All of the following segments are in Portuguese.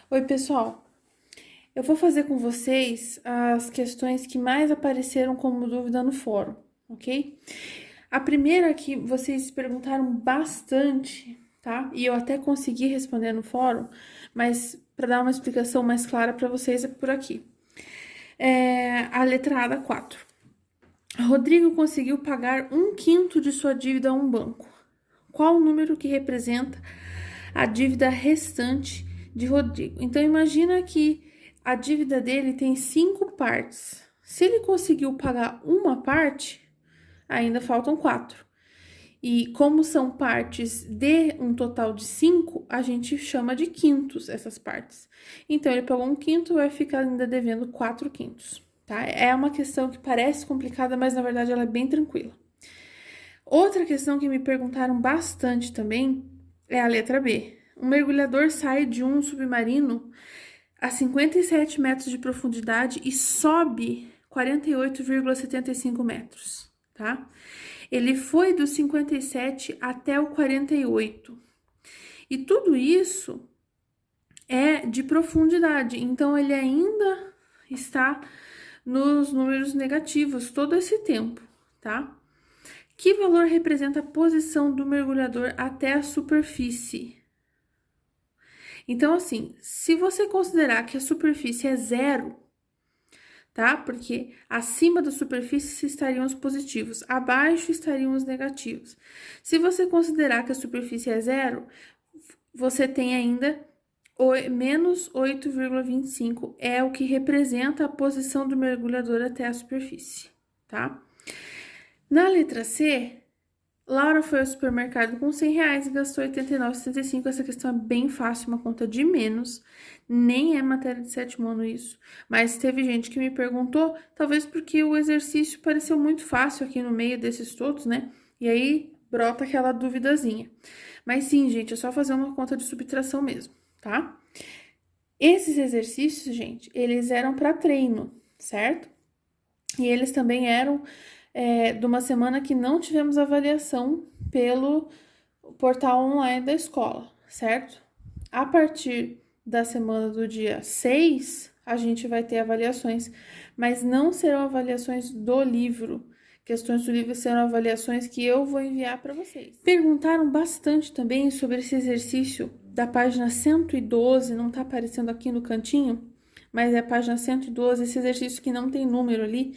Oi, pessoal. Eu vou fazer com vocês as questões que mais apareceram como dúvida no fórum, ok? A primeira que vocês perguntaram bastante, tá? E eu até consegui responder no fórum, mas para dar uma explicação mais clara para vocês é por aqui. A letra A da 4. Rodrigo conseguiu pagar 1/5 de sua dívida a um banco. Qual o número que representa a dívida restante de Rodrigo? Então, imagina que a dívida dele tem 5 partes. Se ele conseguiu pagar uma parte, ainda faltam 4. E como são partes de um total de 5, a gente chama de quintos essas partes. Então, ele pagou 1/5, vai ficar ainda devendo 4/5, tá? É uma questão que parece complicada, mas na verdade ela é bem tranquila. Outra questão que me perguntaram bastante também é a letra B. Um mergulhador sai de um submarino a 57 metros de profundidade e sobe 48,75 metros, tá? Ele foi do 57 até o 48. E tudo isso é de profundidade, então ele ainda está nos números negativos todo esse tempo, tá? Que valor representa a posição do mergulhador até a superfície? Então, assim, se você considerar que a superfície é zero, tá? Porque acima da superfície estariam os positivos, abaixo estariam os negativos. Se você considerar que a superfície é zero, você tem ainda menos 8,25, é o que representa a posição do mergulhador até a superfície, tá? Na letra C, Laura foi ao supermercado com R$ 100 e gastou R$ 89,75. Essa questão é bem fácil, uma conta de menos. Nem é matéria de sétimo ano isso. Mas teve gente que me perguntou, talvez porque o exercício pareceu muito fácil aqui no meio desses todos, né? E aí brota aquela duvidazinha. Mas sim, gente, é só fazer uma conta de subtração mesmo, tá? Esses exercícios, gente, eles eram para treino, certo? E eles também eram de uma semana que não tivemos avaliação pelo portal online da escola, certo? A partir da semana do dia 6, a gente vai ter avaliações, mas não serão avaliações do livro. Questões do livro serão avaliações que eu vou enviar para vocês. Perguntaram bastante também sobre esse exercício da página 112, não tá aparecendo aqui no cantinho, mas é a página 112, esse exercício que não tem número ali.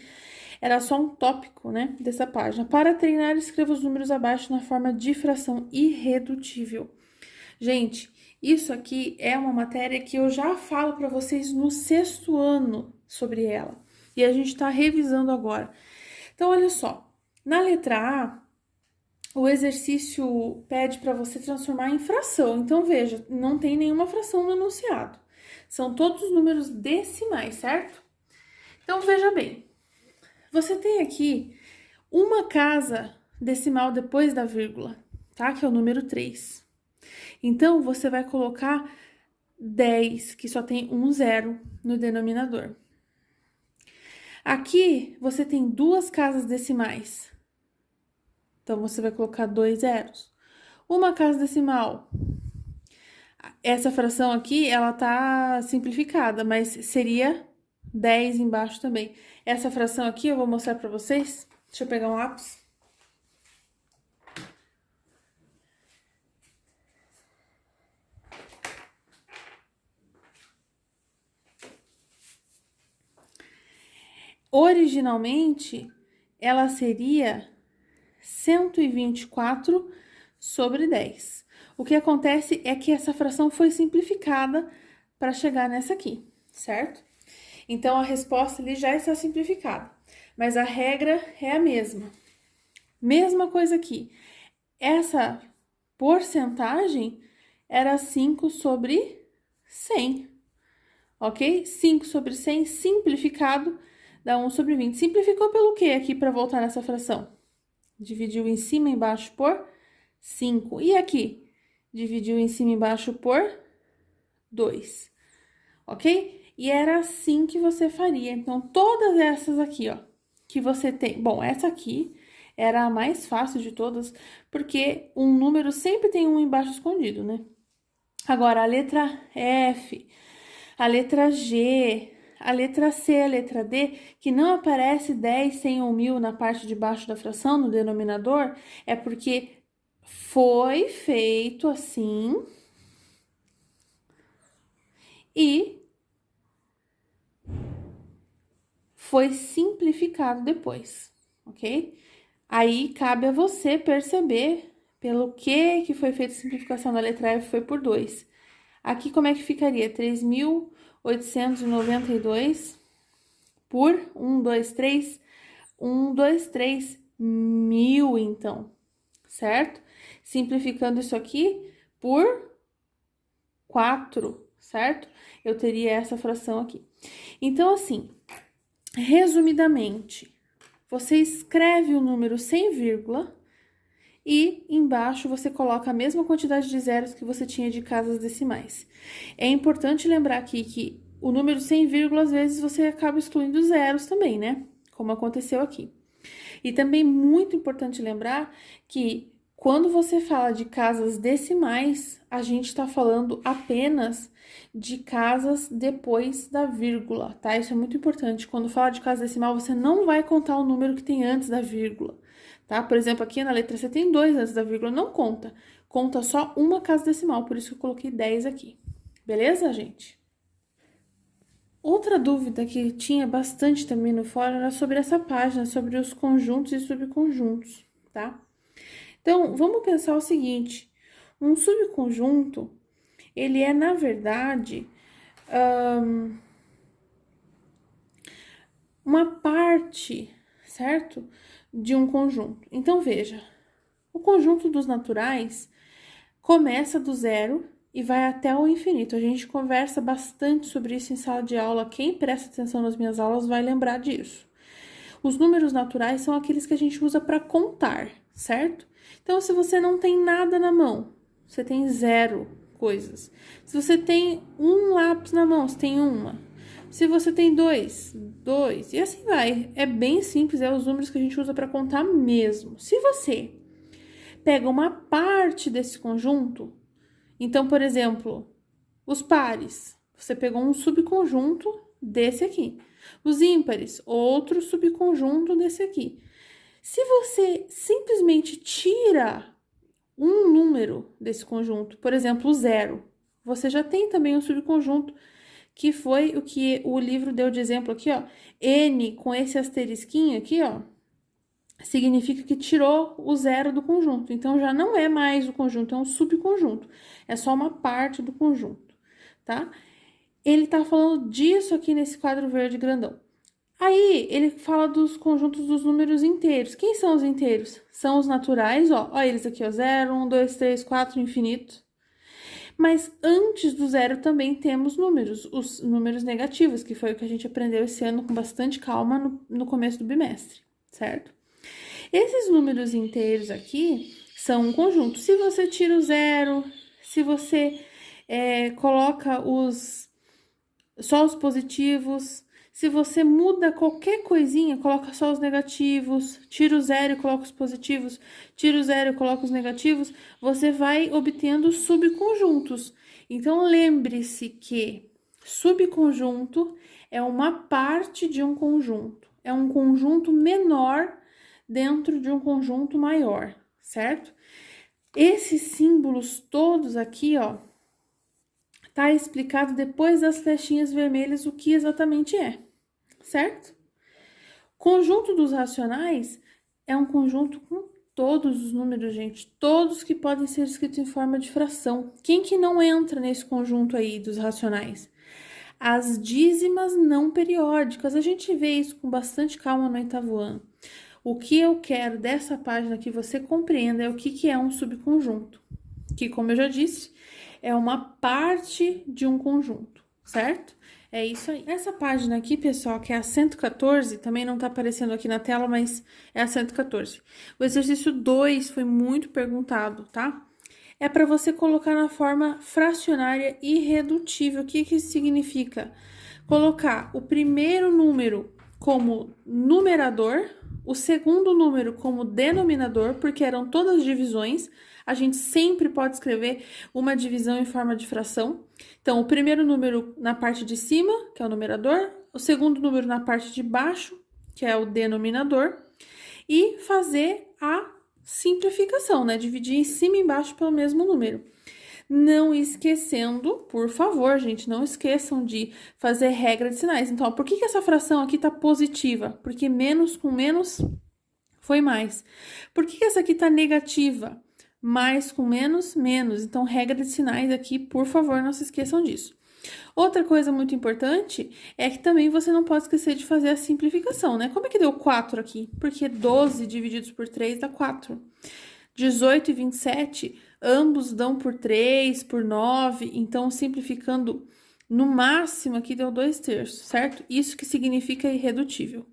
Era só um tópico, né, dessa página. Para treinar, escreva os números abaixo na forma de fração irredutível. Gente, isso aqui é uma matéria que eu já falo para vocês no 6º ano sobre ela. E a gente está revisando agora. Então, olha só. Na letra A, o exercício pede para você transformar em fração. Então, veja, não tem nenhuma fração no enunciado. São todos números decimais, certo? Então, veja bem. Você tem aqui uma casa decimal depois da vírgula, tá? Que é o número 3. Então, você vai colocar 10, que só tem um zero no denominador. Aqui, você tem duas casas decimais. Então, você vai colocar 2 zeros. Uma casa decimal. Essa fração aqui, ela tá simplificada, mas seria 10 embaixo também. Essa fração aqui eu vou mostrar para vocês. Deixa eu pegar um lápis. Originalmente, ela seria 124 sobre 10. O que acontece é que essa fração foi simplificada para chegar nessa aqui, certo? Então, a resposta ali já está simplificada, mas a regra é a mesma. Mesma coisa aqui. Essa porcentagem era 5 sobre 100, ok? 5 sobre 100 simplificado dá 1 sobre 20. Simplificou pelo quê aqui para voltar nessa fração? Dividiu em cima e embaixo por 5. E aqui? Dividiu em cima e embaixo por 2, ok? E era assim que você faria. Então, todas essas aqui, ó, que você tem... Bom, essa aqui era a mais fácil de todas, porque um número sempre tem um embaixo escondido, né? Agora, a letra F... a letra G, a letra C, a letra D, que não aparece 10, 100 ou 1000 na parte de baixo da fração, no denominador, é porque foi feito assim e foi simplificado depois, ok? Aí cabe a você perceber pelo que foi feita a simplificação da letra F foi por 2. Aqui como é que ficaria? 3.892 por 1, 2, 3, 1, 2, 3, 1000, então, certo? Simplificando isso aqui por 4, certo? Eu teria essa fração aqui. Então, assim, resumidamente, você escreve o número sem vírgula e embaixo você coloca a mesma quantidade de zeros que você tinha de casas decimais. É importante lembrar aqui que o número sem vírgula, às vezes, você acaba excluindo zeros também, né? Como aconteceu aqui. E também muito importante lembrar que quando você fala de casas decimais, a gente está falando apenas de casas depois da vírgula, tá? Isso é muito importante. Quando fala de casa decimal, você não vai contar o número que tem antes da vírgula, tá? Por exemplo, aqui na letra C tem 2 antes da vírgula, não conta. Conta só uma casa decimal, por isso que eu coloquei 10 aqui. Beleza, gente? Outra dúvida que tinha bastante também no fórum era sobre essa página, sobre os conjuntos e subconjuntos, tá? Então, vamos pensar o seguinte, um subconjunto, ele é, na verdade, uma parte, certo? De um conjunto. Então, veja, o conjunto dos naturais começa do zero e vai até o infinito. A gente conversa bastante sobre isso em sala de aula. Quem presta atenção nas minhas aulas vai lembrar disso. Os números naturais são aqueles que a gente usa para contar, certo? Então, se você não tem nada na mão, você tem 0 coisas. Se você tem um lápis na mão, você tem uma. Se você tem 2, 2, e assim vai. É bem simples, é os números que a gente usa para contar mesmo. Se você pega uma parte desse conjunto, então, por exemplo, os pares, você pegou um subconjunto desse aqui. Os ímpares, outro subconjunto desse aqui. Se você simplesmente tira um número desse conjunto, por exemplo, o 0, você já tem também um subconjunto, que foi o que o livro deu de exemplo aqui, ó. N com esse asterisquinho aqui, ó, significa que tirou o 0 do conjunto. Então, já não é mais o conjunto, é um subconjunto. É só uma parte do conjunto, tá? Ele tá falando disso aqui nesse quadro verde grandão. Aí, ele fala dos conjuntos dos números inteiros. Quem são os inteiros? São os naturais, ó. Ó eles aqui, ó. 0, 1, 2, 3, 4, infinito. Mas antes do 0 também temos números, os números negativos, que foi o que a gente aprendeu esse ano com bastante calma no começo do bimestre, certo? Esses números inteiros aqui são um conjunto. Se você tira o 0, se você coloca só os positivos, se você muda qualquer coisinha, coloca só os negativos, tira o 0 e coloca os positivos, tira o 0 e coloca os negativos, você vai obtendo subconjuntos. Então, lembre-se que subconjunto é uma parte de um conjunto, é um conjunto menor dentro de um conjunto maior, certo? Esses símbolos todos aqui, ó, tá explicado depois das flechinhas vermelhas o que exatamente é, certo? Conjunto dos racionais é um conjunto com todos os números, gente, todos que podem ser escritos em forma de fração. Quem que não entra nesse conjunto aí dos racionais? As dízimas não periódicas, a gente vê isso com bastante calma no 8º ano. O que eu quero dessa página que você compreenda é o que é um subconjunto, que, como eu já disse, é uma parte de um conjunto, certo? É isso aí. Essa página aqui, pessoal, que é a 114, também não tá aparecendo aqui na tela, mas é a 114. O exercício 2 foi muito perguntado, tá? É para você colocar na forma fracionária irredutível. O que isso significa? Colocar o primeiro número como numerador, o segundo número como denominador, porque eram todas divisões. A gente sempre pode escrever uma divisão em forma de fração. Então, o primeiro número na parte de cima, que é o numerador, o segundo número na parte de baixo, que é o denominador, e fazer a simplificação, né? Dividir em cima e embaixo pelo mesmo número. Não esquecendo, por favor, gente, não esqueçam de fazer regra de sinais. Então, por que essa fração aqui tá positiva? Porque menos com menos foi mais. Por que essa aqui tá negativa? Mais com menos, menos. Então, regra de sinais aqui, por favor, não se esqueçam disso. Outra coisa muito importante é que também você não pode esquecer de fazer a simplificação, né? Como é que deu 4 aqui? Porque 12 divididos por 3 dá 4. 18 e 27, ambos dão por 3, por 9, então simplificando no máximo aqui deu 2/3, certo? Isso que significa irredutível.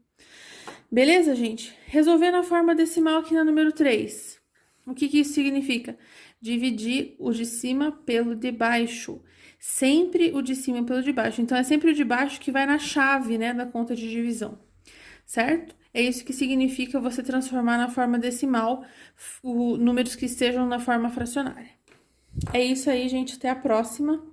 Beleza, gente? Resolvendo a forma decimal aqui na número 3. O que isso significa? Dividir o de cima pelo de baixo. Sempre o de cima pelo de baixo. Então, é sempre o de baixo que vai na chave, né, da conta de divisão. Certo? É isso que significa você transformar na forma decimal números que estejam na forma fracionária. É isso aí, gente. Até a próxima.